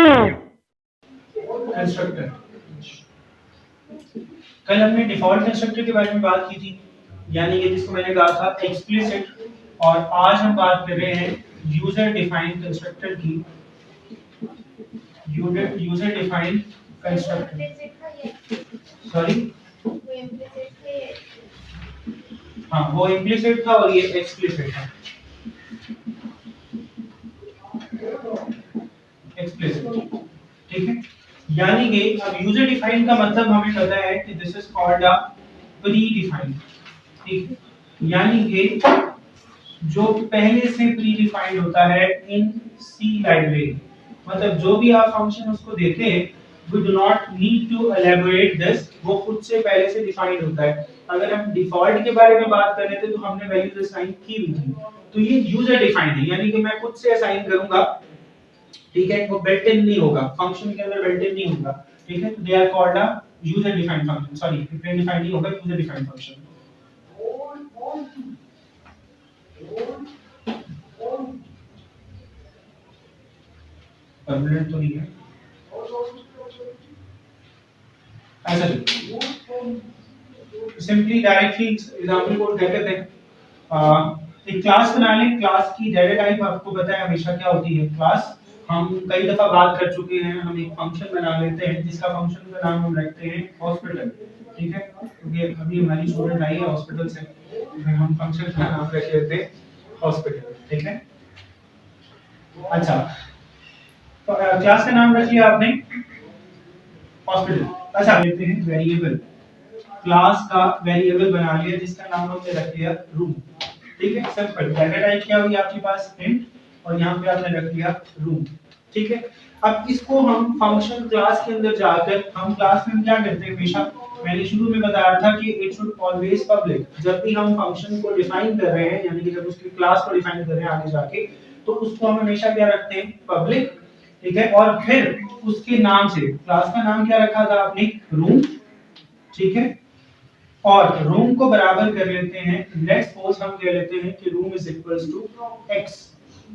Constructor. कल हमने default constructor के बारे में बात की थी, यानी कि जिसको मैंने कहा था एक्सप्लिसिट, और आज हम बात कर रहे हैं यूजर डिफाइंड कंस्ट्रक्टर की। यूजर डिफाइंड कंस्ट्रक्टर, सॉरी, हाँ वो इम्प्लिसिट था और ये एक्सप्लिसिट था। एक्सप्लिसिट, ठीक है। यानी कि अब यूजर डिफाइंड का मतलब हमें पता है कि this is called a pre defined, ठीक है। यानी कि जो पहले से प्री डिफाइंड होता है इन सी लाइब्रेरी, मतलब जो भी आप फंक्शन उसको देते हैं, we do not need to elaborate this, वो खुद से पहले से डिफाइंड होता है। अगर हम डिफॉल्ट के बारे में बात कर रहे थे तो हमने वैल्यूज असाइन की हुई थी, तो ये यूजर डिफाइंड है, यानी कि मैं खुद से असाइन करूंगा, ठीक है। वो बिल्ट इन नहीं होगा, फंक्शन के अंदर बिल्ट इन नहीं होगा, ठीक है। तो they are called a user defined function, sorry predefined नहीं होगा, यूजर डिफाइंड फंक्शन। परमानेंट तो नहीं है ऐसा, सिंपली डायरेक्टली एग्जांपल कोड क्या कहते हैं, एक क्लास बना लें। क्लास की डाटा टाइप आपको पता है हमेशा क्या होती है, क्लास। हम कई दफा बात कर चुके हैं, हम एक फंक्शन बना लेते हैं जिसका फंक्शन का नाम हम रखते हैं हॉस्पिटल, ठीक है, क्योंकि अभी हमारी स्टूडेंट आई है हॉस्पिटल से, तो हम फंक्शन का नाम रख लेते हैं हॉस्पिटल, ठीक है। अच्छा, तो क्लास का नाम रख लिया आपने हॉस्पिटल। अच्छा, लेते हैं वेरिएबल, क्लास का वेरिएबल बना लिया जिसका नाम हमने रख लिया रूम, ठीक है। सिंपल डाटा टाइप क्या हुई आपके पास, इंट, और यहाँ पे आपने रख लिया रूम, ठीक है। अब इसको हम फंक्शन क्लास के अंदर जाकर, हम क्लास में क्या करते हैं हमेशा, मैंने शुरू में बताया था कि इट शुड ऑलवेज पब्लिक। जब भी हम फंक्शन को डिफाइन कर रहे हैं, यानी कि जब उसकी क्लास को डिफाइन कर रहे हैं आगे जाके, तो उसको हम हमेशा क्या रखते हैं, पब्लिक, ठीक है। और फिर उसके नाम से, क्लास का नाम क्या रखा था आपने, रूम, ठीक है। और रूम को बराबर कर लेते हैं, लेट्स सपोज हम कह लेते हैं कि room is equals to x,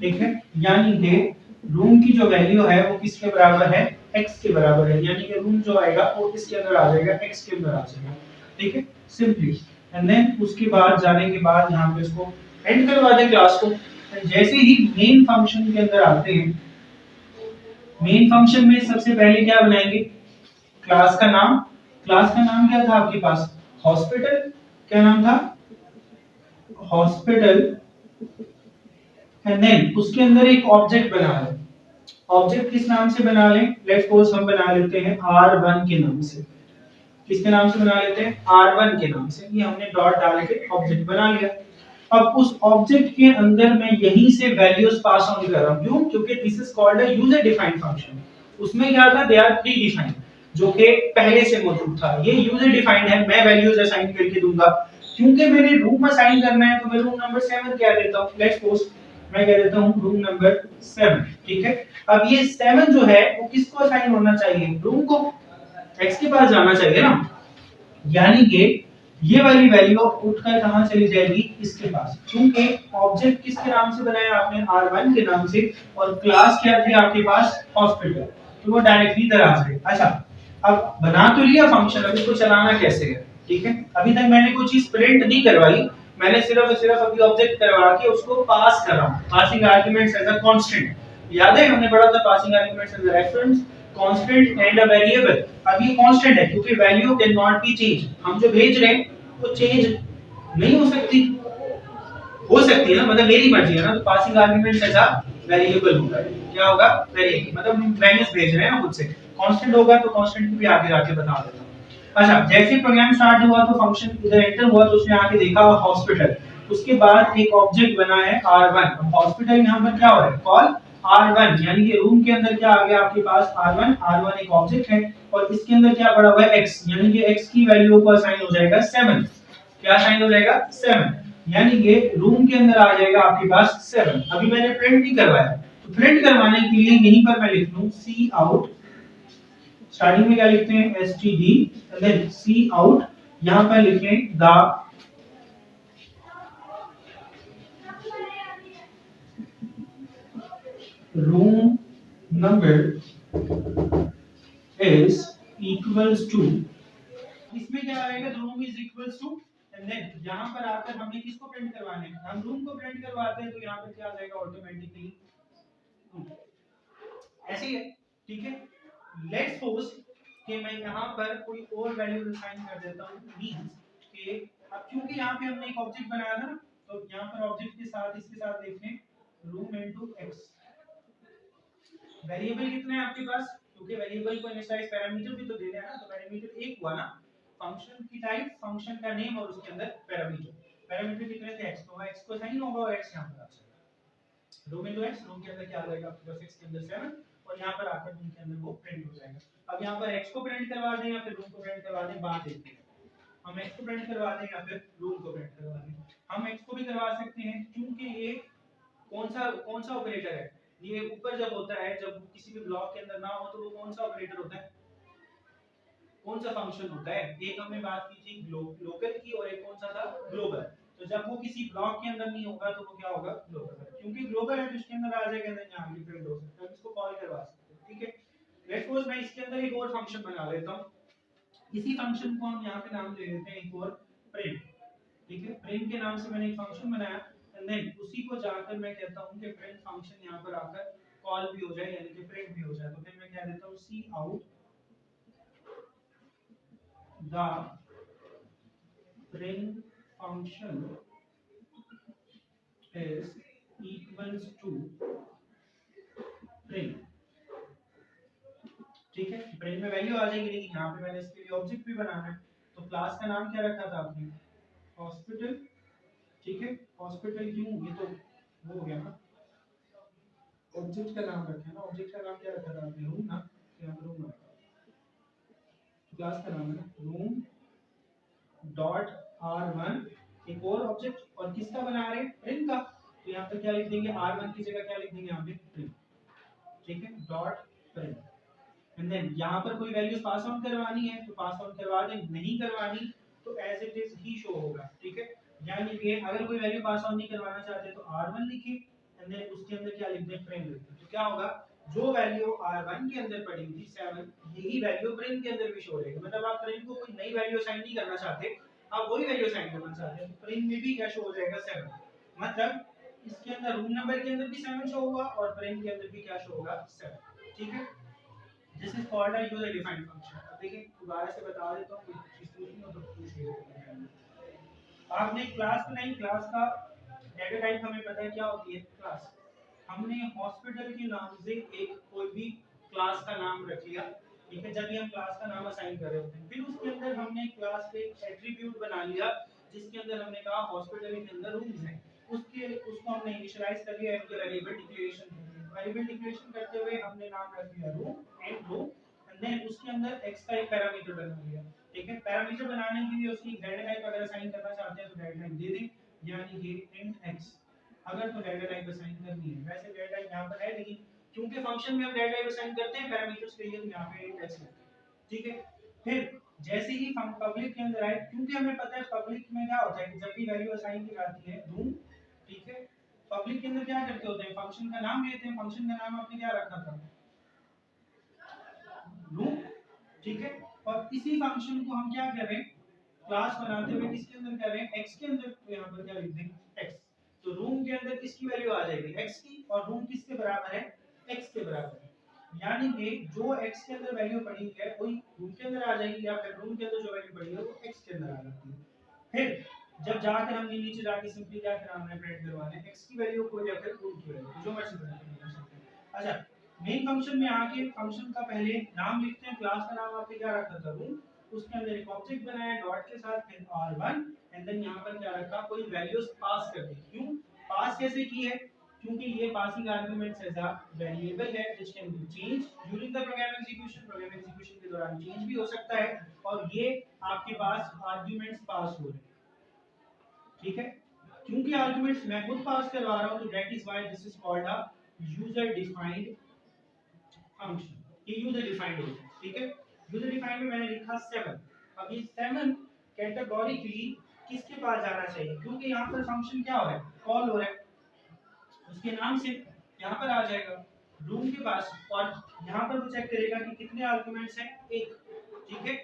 ठीक है। यानी कि रूम की जो वैल्यू है वो किसके बराबर है, x के बराबर है, यानी कि रूम जो आएगा वो किसके अंदर आ जाएगा, x के अंदर आ जाएगा, ठीक है, सिंपली। एंड देन उसके बाद जाने के बाद यहाँ पे इसको एंड करवा दें क्लास को। जैसे ही मेन फंक्शन के अंदर आते हैं, मेन फंक्शन में सबसे पहले क्या बनाएंगे, क्लास का नाम। क्लास का नाम क्या था आपके पास, हॉस्पिटल। क्या नाम था, हॉस्पिटल। एंड देन उसके अंदर एक ऑब्जेक्ट बना है। ऑब्जेक्ट किस नाम से बना लें, लेट्स सपोज हम बना लेते हैं r1 के नाम से। किसके नाम से बना लेते हैं, r1 के नाम से। ये हमने डॉट डाल के ऑब्जेक्ट बना लिया। अब उस ऑब्जेक्ट के अंदर मैं यहीं से वैल्यूज पास ऑन कर रहा हूं, क्यों, क्योंकि this is called a user defined function. उसमें क्या था, दे आर प्री डिफाइंड, जो कि पहले से मौजूद था। ये यूजर डिफाइंड है, मैं वैल्यूज असाइन करके दूंगा। क्योंकि मैंने रूम असाइन करना है तो मैं रूम नंबर 7 कह देता हूं, लेट्स सपोज मैं कह देता हूं रूम नंबर 7, ठीक है। अब ये 7 जो है वो किसको असाइन होना चाहिए, रूम को, x के पास जाना चाहिए ना। यानी कि ये वाली वैल्यू उठकर कहां चली जाएगी, इसके पास, क्योंकि ऑब्जेक्ट किसके नाम से बनाया आपने, r1 के नाम से, और क्लास क्या थी आपके पास, हॉस्पिटल, तो वो डायरेक्टली इधर आ जाए। अच्छा, अब बना तो लिया फंक्शन, अब इसको चलाना कैसे है, ठीक है। अभी तक मैंने कोई चीज प्रिंट नहीं करवाई, मैंने सिर्फ सिर्फ अभी ऑब्जेक्ट करवा के उसको पास कर रहा हूं, passing arguments as a constant. याद है हमने पढ़ा था passing arguments as a reference, constant and a variable. अब ये कांस्टेंट है क्योंकि value can not be change, हम जो भेज रहे हैं वो चेंज नहीं हो सकती, हो सकती है ना, मतलब मेरी मर्जी है ना। तो passing argument as a variable होगा, क्या होगा, वेरिएबल, मतलब हम वैल्यूज भेज रहे हैं ना खुद से। कांस्टेंट होगा तो कांस्टेंट को भी आगे जाके बता देता हूं। अच्छा, जैसे प्रोग्राम स्टार्ट हुआ तो फंक्शन इधर एंटर हुआ तो उसने आके देखा हॉस्पिटल, उसके बाद एक ऑब्जेक्ट बना है r1। अब हॉस्पिटल यहां पर क्या हो रहा है, कॉल r1, यानी कि रूम के अंदर क्या आ गया आपके पास, r1। r1 एक ऑब्जेक्ट है और इसके अंदर क्या पड़ा हुआ है, x, यानी कि x की वैल्यू को असाइन हो जाएगा 7। क्या असाइन हो जाएगा, 7, यानी कि रूम के अंदर आ जाएगा आपके पास 7। अभी मैंने प्रिंट नहीं करवाया, तो प्रिंट करवाने के लिए यहीं पर मैं लिख लूं सी आउट। स्टार्टिंग में क्या लिखते हैं, std, and then cout, यहां पर लिख लें the room number equals to, इसमें क्या आएगा, room is equals to, and then यहां पर आकर हमने किसको प्रिंट करवाना है, हम रूम को प्रिंट करवाते हैं तो यहां पर क्या आ जाएगा ऑटोमेटिकली, ऐसे ही है, ठीक है। लेट्स सपोज कि मैं यहां पर कोई और वैल्यू असाइन कर देता हूं, मींस कि अब क्योंकि यहां पे हमने एक ऑब्जेक्ट बनाया था ना, तो यहां पर ऑब्जेक्ट के साथ इसके साथ देखें रूम इनटू एक्स, वेरिएबल कितने हैं आपके पास, क्योंकि वेरिएबल को इनिशियलाइज पैरामीटर भी तो देना है ना, तो पैरामीटर एक हुआ ना, फंक्शन की टाइप, फंक्शन का नेम और उसके अंदर पैरामीटर, पैरामीटर कितने थे x, तो x को साइन होगा और x यहां पर आ जाएगा, रूम इनटू x, रूम के अंदर क्या आ जाएगा आपके पास x के अंदर 7, और यहां पर आकर रूम के अंदर वो प्रिंट हो जाएगा। अब यहां पर x को प्रिंट करवा दें या फिर रूम को प्रिंट करवा दें, बात एक है, हम x को प्रिंट करवा दें या फिर रूम को प्रिंट करवा दें, हम x को भी करवा सकते हैं क्योंकि ये कौन सा ऑपरेटर है, ये ऊपर जब होता है, जब किसी भी ब्लॉक के अंदर ना हो तो वो कौन सा ऑपरेटर होता है, कौन सा फंक्शन होता है, एक हमने बात की थी लोकल की और एक कौन सा था ग्लोबल, तो जब वो किसी ब्लॉक के अंदर नहीं होगा तो वो क्या होगा ग्लोबल, क्योंकि ग्लोबल है तो इसके अंदर आ जाएगा, देन यहां भी प्रिंट हो सकता है, इसको कॉल करवा सकते हैं, ठीक है। लेट्स सपोज मैं इसके अंदर एक और फंक्शन बना लेता हूं, इसी फंक्शन को हम यहां पे नाम दे देते हैं एक और प्रिंट, ठीक है, प्रिंट के नाम से मैंने एक फंक्शन बनाया, एंड देन उसी को जाकर मैं कहता हूं कि प्रिंट फंक्शन यहां पर आकर कॉल भी हो जाए यानी कि प्रिंट भी हो जाए, तो फिर मैं क्या देता हूं, cout the print function is equals to print, ठीक है, print में वैल्यू आ जाएगी, लेकिन यहाँ पे मैंने इसके लिए ऑब्जेक्ट भी बनाना है, तो क्लास का नाम क्या रखा था आपने, हॉस्पिटल, ठीक है, हॉस्पिटल क्यों, ये तो वो हो गया ना, ऑब्जेक्ट का नाम रखा है ना, ऑब्जेक्ट का नाम क्या रखा था आपने, रूम ना, क्या रूम रखा, क्लास का नाम है ना रूम डॉट r1, एक और ऑब्जेक्ट, और किसका बना रहे हैं, प्रिंट का, तो यहाँ पर क्या लिख देंगे, r1 की जगह क्या लिख देंगे यहाँ पे प्रिंट, ठीक है, डॉट प्रिंट, एंड देन यहाँ पर कोई वैल्यूज पास ऑन करवानी है तो पास ऑन करवा दें, नहीं करवानी तो एज इट इज ही शो होगा, ठीक है, यानी कि अगर कोई वैल्यू पास ऑन नहीं करवाना चाहते तो r1 लिखिए, एंड देन उसके अंदर क्या लिख दें, प्रिंट लिख दें, तो क्या होगा, जो वैल्यू r1 के अंदर पड़ी थी 7, यही वैल्यू प्रिंट के अंदर भी शो रहेगी, मतलब आप प्रिंट को कोई नई वैल्यू असाइन नहीं करना चाहते, आप वही वैल्यू असाइन करना चाहते हैं, तो प्रिंट में भी क्या शो हो जाएगा 7, मतलब इसके अंदर रूम नंबर के अंदर भी 7 शो होगा और प्रिंट के अंदर भी क्या शो होगा 7, ठीक है। This is called a user defined function. अब देखिए दोबारा से बता देता हूं, कोई चीज पूछनी हो तो पूछिए। आपने क्लास बनाई, क्लास का डेटा टाइप हमें पता है क्या होती है, क्लास, हमने हॉस्पिटल के नाम से एक कोई भी क्लास का नाम रख लिया, ठीक है, जब भी हम क्लास का नाम असाइन कर रहे होते हैं, फिर उसके अंदर हमने क्लास पे एक एट्रीब्यूट बना लिया जिसके अंदर हमने कहा हॉस्पिटल के अंदर रूम्स हैं, उसको हमने इनिशियलाइज कर लिया एक वेरिएबल डिक्लेरेशन, वेरिएबल डिक्लेरेशन करते हुए हमने नाम रख दिया room and room, and then उसके अंदर x का एक पैरामीटर बना लिया, ठीक है, पैरामीटर बनाने के लिए उसकी डेटा टाइप अगर असाइन करना चाहते हैं तो डेटा टाइप दे दें, यानी कि int x, अगर तो डेटा टाइप असाइन करनी है, वैसे डेटा टाइप यहां पर है लेकिन क्योंकि फंक्शन में हम डेटा टाइप असाइन करते हैं पैरामीटर्स के लिए, तो यहां पे int x लिखते हैं, ठीक है। फिर जैसे ही हम पब्लिक के अंदर आए, क्योंकि हमें पता है पब्लिक में क्या होता है कि जब भी वैल्यू असाइन की जाती है रूम, ठीक है, पब्लिक के अंदर क्या करते होते हैं, फंक्शन का नाम लेते हैं, फंक्शन का नाम आपने क्या रखा था, रूम, ठीक है, और इसी फंक्शन को हम क्या कर रहे हैं, क्लास बनाते हुए किसके अंदर कर रहे हैं, x के अंदर, तो यहां पर क्या लिख देंगे x, तो रूम के अंदर किसकी वैल्यू आ जाएगी x की, और रूम किसके बराबर है, x के बराबर है, यानी कि जो x के अंदर वैल्यू पड़ी है वही रूम के अंदर आ जाएगी, या फिर रूम के अंदर जो वैल्यू पड़ी है वो x के अंदर आ जाती है। फिर जब जाकर हमने नीचे जाके सिंपली क्या करना है, प्रिंट करवाना है x की वैल्यू को या फिर रूम की वैल्यू, जो मर्जी प्रिंट कर सकते हैं। अच्छा, मेन फंक्शन में आके फंक्शन का पहले नाम लिखते हैं, क्लास का नाम आपने क्या रखा था रूम, उसके अंदर एक ऑब्जेक्ट बनाया डॉट के साथ, फिर r1, एंड देन यहां पर क्या रखा, कोई वैल्यूज पास कर दी, क्यों पास कैसे की है, क्योंकि ये passing arguments as a variable है which can be change during the program execution, program execution के दौरान चेंज भी हो सकता है, और ये आपके पास आर्गुमेंट्स पास हो रहे हैं, ठीक है, क्योंकि आर्गुमेंट्स मैं खुद पास करवा रहा हूं तो that is why this is called a user defined function, ये यूजर डिफाइंड होता है, ठीक है। यूजर डिफाइंड में मैंने लिखा 7, अब ये 7 कैटेगोरिकली किसके पास जाना चाहिए, क्योंकि यहां पर फंक्शन क्या हो रहा है, कॉल हो रहा है, उसके नाम से यहां पर आ जाएगा रूम के पास, और यहां पर वो चेक करेगा कि कितने आर्गुमेंट्स हैं, एक, ठीक है,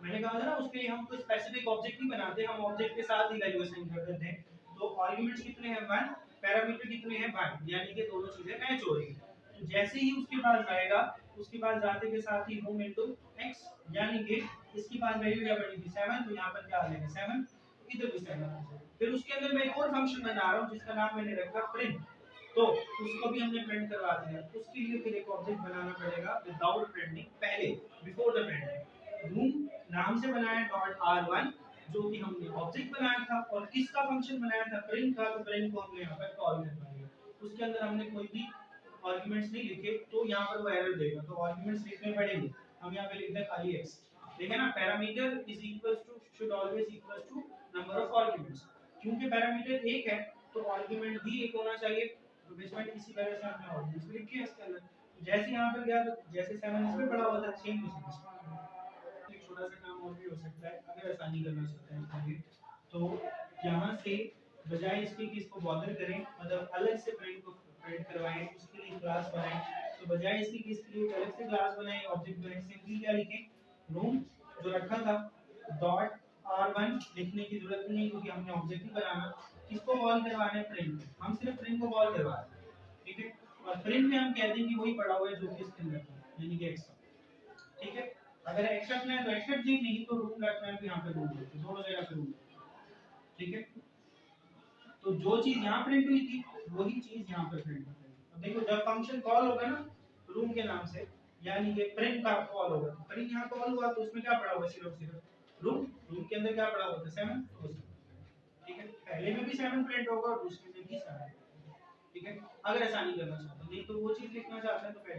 मैंने कहा था ना उसके लिए हम कोई स्पेसिफिक ऑब्जेक्ट नहीं बनाते, हम ऑब्जेक्ट के साथ ही वैल्यू असाइन कर देते हैं। तो आर्गुमेंट्स कितने हैं 1, पैरामीटर कितने हैं 1, यानी कि दोनों चीजें मैच हो रही हैं। तो जैसे ही उसके पास जाएगा, उसके पास जाते के साथ ही रूम इनटू x, यानी कि इसके पास वैल्यू क्या बनी थी 7, तो यहां पर क्या आ जाएगा 7, इधर भी 7। फिर उसके अंदर मैं एक और फंक्शन बना रहा हूं जिसका नाम मैंने रखा प्रिंट, तो उसको भी हमने प्रिंट करवा दिया। उसके लिए फिर एक ऑब्जेक्ट बनाना पड़ेगा विदाउट प्रिंटिंग, पहले बिफोर द प्रिंटिंग। रूम नाम से बनाया डॉट r1, जो कि हमने ऑब्जेक्ट बनाया था, और किसका फंक्शन बनाया था प्रिंट का, तो प्रिंट को हमने यहां पर कॉल करवा दिया। उसके अंदर हमने कोई भी आर्गुमेंट्स नहीं लिखे, तो यहां पर वो एरर देगा, तो आर्गुमेंट्स लिखने पड़ेंगे। हम यहां पे लिखते हैं खाली x। देखिए ना, parameter is equals to should always equals to number of arguments. क्योंकि पैरामीटर एक है तो आर्गुमेंट भी एक होना चाहिए। तो बेसमेंट इसी तरह से हमने आर्गुमेंट्स भी लिखे हैं इसके अंदर। जैसे यहां पर गया, तो जैसे 7 इसमें पड़ा हुआ था, सेम टू सेम एक छोटा सा काम और भी हो सकता है अगर आसानी करना चाहते हैं इसके लिए। तो यहाँ से बजाय इसके कि इसको बॉदर करें, मतलब अलग से प्रिंट को प्रिंट करवाएं, उसके लिए क्लास बनाएं, तो बजाय इसके कि इसके लिए अलग से क्लास बनाएं, ऑब्जेक्ट बनाएं, सिंपली क्या लिखें, रूम जो रखा था डॉट r1 लिखने की जरूरत नहीं है क्योंकि हमने ऑब्जेक्ट ही बनाना। किसको कॉल करवाना है, प्रिंट। हम सिर्फ प्रिंट को कॉल करवा रहे हैं, ठीक है। और प्रिंट में हम कह देंगे वही पड़ा हुआ है जो कि इसके अंदर था, यानी कि x। ठीक है, अगर एक्स रखना है तो एक्स रख जी, नहीं तो रूम रखना है तो यहाँ पे रूम रखो, दोनों जगह पे रूम। ठीक है, तो जो चीज यहाँ प्रिंट हुई थी वही चीज यहाँ पे प्रिंट होगी। अब देखो जब फंक्शन कॉल होगा ना रूम के नाम से, यानी कि प्रिंट का कॉल होगा, प्रिंट यहाँ कॉल हुआ तो उसमें क्या पड़ा हुआ, सिर्फ सिर्फ रूम। रूम के अंदर क्या पड़ा हुआ था 7, तो 7। ठीक है, पहले में भी 7 प्रिंट होगा और दूसरे में भी 7। ठीक है, अगर आसानी करना चाहते हैं, नहीं तो वो चीज लिखना चाहते हैं तो पहले